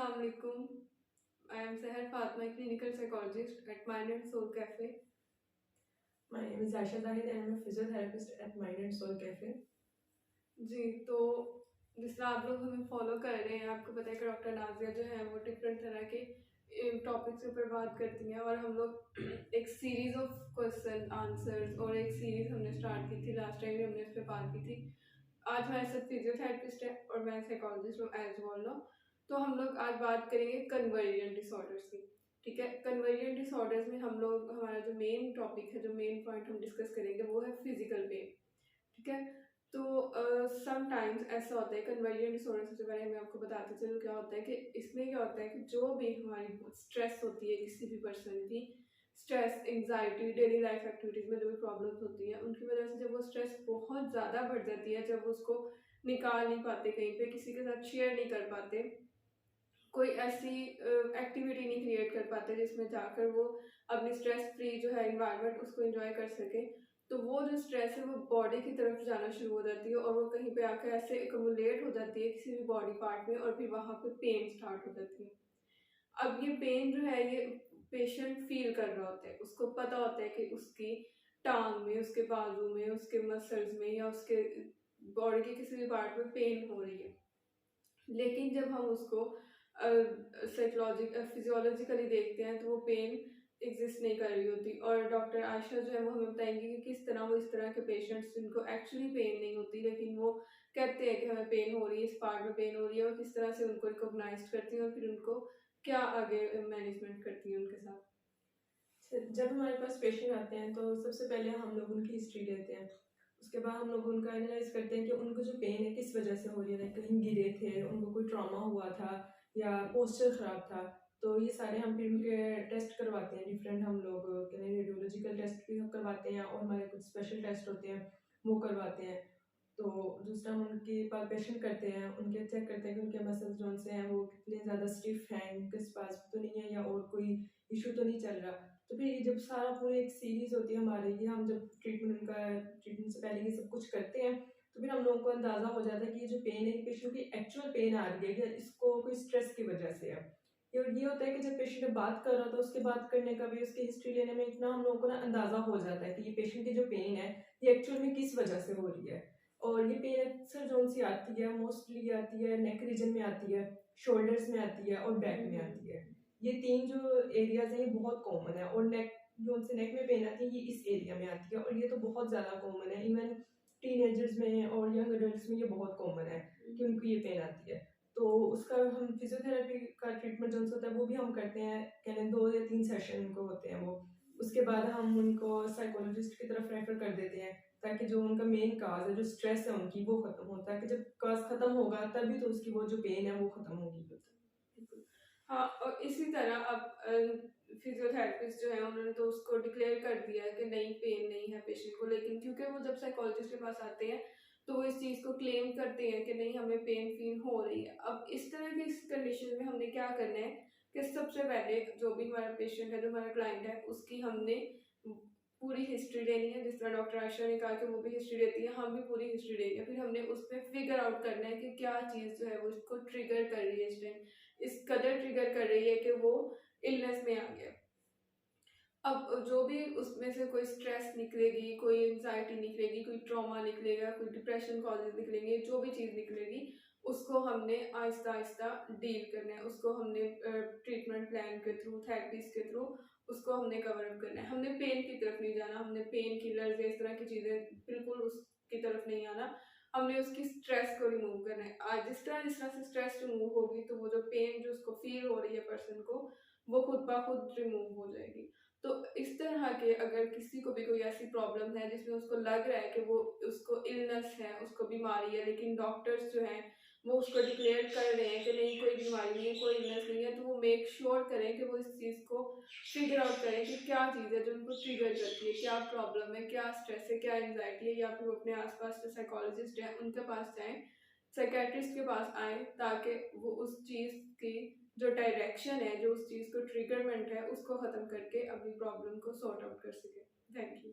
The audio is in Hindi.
Assalamu alaikum. I am Seher Fatma, a clinical psychologist at Mind and Soul Cafe. My name is Aisha Zahid and I'm a physiotherapist at Mind and Soul Cafe. जी, तो जिस तरह आप लोग हमें फॉलो कर रहे हैं, आपको पता है कि डॉक्टर नाज़िया जो है वो डिफरेंट तरह के टॉपिक्स के ऊपर बात करती हैं और हम लोग एक सीरीज ऑफ क्वेश्चन आंसर्स और एक सीरीज हमने स्टार्ट की थी। लास्ट टाइम भी हमने उस पर बात की थी। आज हमारे साथ फिजियोथेरेपिस्ट है और मैं साइकोलॉजिस्ट हूँ एज बोलो। तो हम लोग आज बात करेंगे कन्वर्जन डिसऑर्डर्स की। ठीक है, कन्वर्जन डिसऑर्डर्स में हम लोग हमारा जो मेन टॉपिक है, जो मेन पॉइंट हम डिस्कस करेंगे वो है फिजिकल पेन। ठीक है, तो समटाइम्स ऐसा होता है कन्वर्जन डिसऑर्डर। सबसे पहले मैं आपको बताते चलूँ क्या होता है कि इसमें क्या होता है कि जो भी हमारी स्ट्रेस होती है किसी भी पर्सन की, stress, anxiety, daily life activities में जो भी प्रॉब्लम्स होती हैं उनकी वजह से जब वो स्ट्रेस बहुत ज़्यादा बढ़ जाती है, जब उसको निकाल नहीं पाते, कहीं पे किसी के साथ शेयर नहीं कर पाते, कोई ऐसी एक्टिविटी नहीं क्रिएट कर पाते जिसमें जाकर वो अपनी स्ट्रेस फ्री जो है इन्वायरमेंट उसको एंजॉय कर सके, तो वो जो स्ट्रेस है वो बॉडी की तरफ जाना शुरू हो जाती है और वो कहीं पे आकर ऐसे एकमुलेट हो जाती है किसी भी बॉडी पार्ट में और फिर वहाँ पे पेन स्टार्ट हो जाती है। अब ये पेन जो है ये पेशेंट फील कर रहा होता है, उसको पता होता है कि उसकी टांग में, उसके बाजू में, उसके मसल्स में या उसके बॉडी के किसी भी पार्ट में पेन हो रही है। लेकिन जब हम उसको फिजियोलॉजिकली देखते हैं तो वो पेन एग्जिस्ट नहीं कर रही होती। और डॉक्टर आयशा जो है वो हमें बताएंगे कि किस तरह वो इस तरह के पेशेंट्स जिनको एक्चुअली पेन नहीं होती लेकिन वो कहते हैं कि हमें पेन हो रही है, इस पार्ट में पेन हो रही है, और किस तरह से उनको रिकॉग्नाइज करती हैं और फिर उनको क्या आगे मैनेजमेंट करती हैं उनके साथ। जब हमारे पास पेशेंट आते हैं तो सबसे पहले हम लोग उनकी हिस्ट्री लेते हैं। उसके बाद हम लोग उनका एनालाइज करते हैं कि उनको जो पेन है किस वजह से हो रही है, कहीं गिरे थे, उनको कोई ट्रॉमा हुआ था या पोस्चर खराब था। तो ये सारे हम फिर उनके टेस्ट करवाते हैं डिफरेंट। हम लोग रेडियोलॉजिकल टेस्ट भी करवाते हैं और हमारे कुछ स्पेशल टेस्ट होते हैं वो करवाते हैं। तो दूसरा हम उनकी पाल्पेशन करते हैं, उनके चेक करते हैं कि उनके मसल्स जोन से हैं वो कितने ज़्यादा स्टिफ हैं, उनके स्पास तो नहीं है या और कोई इशू तो नहीं चल रहा। तो फिर ये जब सारा पूरी एक सीरीज होती है हमारे, ये हम जब ट्रीटमेंट से पहले ये सब कुछ करते हैं तो फिर हम लोगों को अंदाज़ा हो जाता है कि ये जो पेन है पेशेंट की एक्चुअल पेन आ रही है या इसको कोई स्ट्रेस की वजह से है। ये होता है कि जब पेशेंट बात कर रहा था उसके बात करने का भी, उसकी हिस्ट्री लेने में इतना हम लोगों को ना अंदाज़ा हो जाता है कि ये पेशेंट की जो पेन है ये एक्चुअल में किस वजह से हो रही है। और ये पेन अक्सर जोन सी आती है, मोस्टली आती है नेक रीजन में आती है, शोल्डर्स में आती है और बैक में आती है। ये तीन जो एरियाज हैं ये बहुत कॉमन है। और नेक, जो से नेक में पेन आती है ये इस एरिया में आती है और ये तो बहुत ज़्यादा कॉमन है। इवन टीनेजर्स में और यंग एडल्ट्स में ये बहुत कॉमन है कि उनको ये पेन आती है। तो उसका हम फिजियोथेरेपी का ट्रीटमेंट जो होता है वो भी हम करते हैं, कहते 2 या 3 सेशन उनको होते हैं वो। उसके बाद हम उनको साइकोलॉजिस्ट की तरफ रेफर कर देते हैं ताकि जो उनका मेन काज है, जो स्ट्रेस है उनकी, वो खत्म हो, ताकि जब काज खत्म होगा तभी तो उसकी वो जो पेन है वो खत्म होगी। बिल्कुल। हाँ, और इसी तरह अब फिजियोथेरेपिस्ट जो है उन्होंने तो उसको डिक्लेयर कर दिया है कि नहीं, पेन नहीं है पेशेंट को, लेकिन क्योंकि वो जब साइकोलॉजिस्ट के पास आते हैं तो वो इस चीज़ को क्लेम करते हैं कि नहीं, हमें पेन फील हो रही है। अब इस तरह की इस कंडीशन में हमने क्या करना है कि सबसे पहले जो भी हमारा पेशेंट है, जो हमारा क्लाइंट है, उसकी हमने पूरी हिस्ट्री लेनी है। जिस तरह डॉक्टर आयशा ने कहा कि वो भी हिस्ट्री लेती है, हम भी पूरी हिस्ट्री लेंगे। फिर हमने उस पर फिगर आउट करना है कि क्या चीज़ जो है वो इसको ट्रिगर कर रही है, इस टाइम इस कदर ट्रिगर कर रही है कि वो इलनेस में आ गया। अब जो भी उसमें से कोई स्ट्रेस निकलेगी, कोई एंजाइटी निकलेगी, कोई ट्रॉमा निकलेगा, कोई डिप्रेशन कॉजेज निकलेंगे, जो भी चीज़ निकलेगी उसको हमने आहिस्ता आहिस्ता डील करना है। उसको हमने ट्रीटमेंट प्लान के थ्रू, थेरेपीज के थ्रू उसको हमने कवर अप करना है। हमने पेन की तरफ नहीं जाना, हमने पेन किलर्स या इस तरह की चीज़ें बिल्कुल उसकी तरफ नहीं आना। हमने उसकी स्ट्रेस को रिमूव करना है। आज जिस तरह से स्ट्रेस रिमूव होगी तो वो जो पेन जो उसको फील हो रही है पर्सन को, वो खुद ब खुद रिमूव हो जाएगी। तो इस तरह के अगर किसी को भी कोई ऐसी प्रॉब्लम है जिसमें उसको लग रहा है कि वो, उसको इलनेस है, उसको बीमारी है, लेकिन डॉक्टर्स जो हैं वो उसको डिक्लेयर कर रहे हैं कि नहीं, कोई बीमारी नहीं है, कोई इलनेस नहीं है, तो वो मेक श्योर करें कि वो इस चीज़ को फिगर आउट करें कि क्या चीज़ है जो उनको ट्रिगर करती है, क्या प्रॉब्लम है, क्या स्ट्रेस है, क्या एंजाइटी है, या फिर वो अपने आसपास जो साइकोलॉजिस्ट हैं उनके पास जाएं, साइकेट्रिस्ट के पास आएँ, ताकि वो उस चीज़ की जो डायरेक्शन है, जो उस चीज़ को ट्रिगरमेंट है, उसको ख़त्म करके अपनी प्रॉब्लम को सॉर्ट आउट कर सके। Thank you.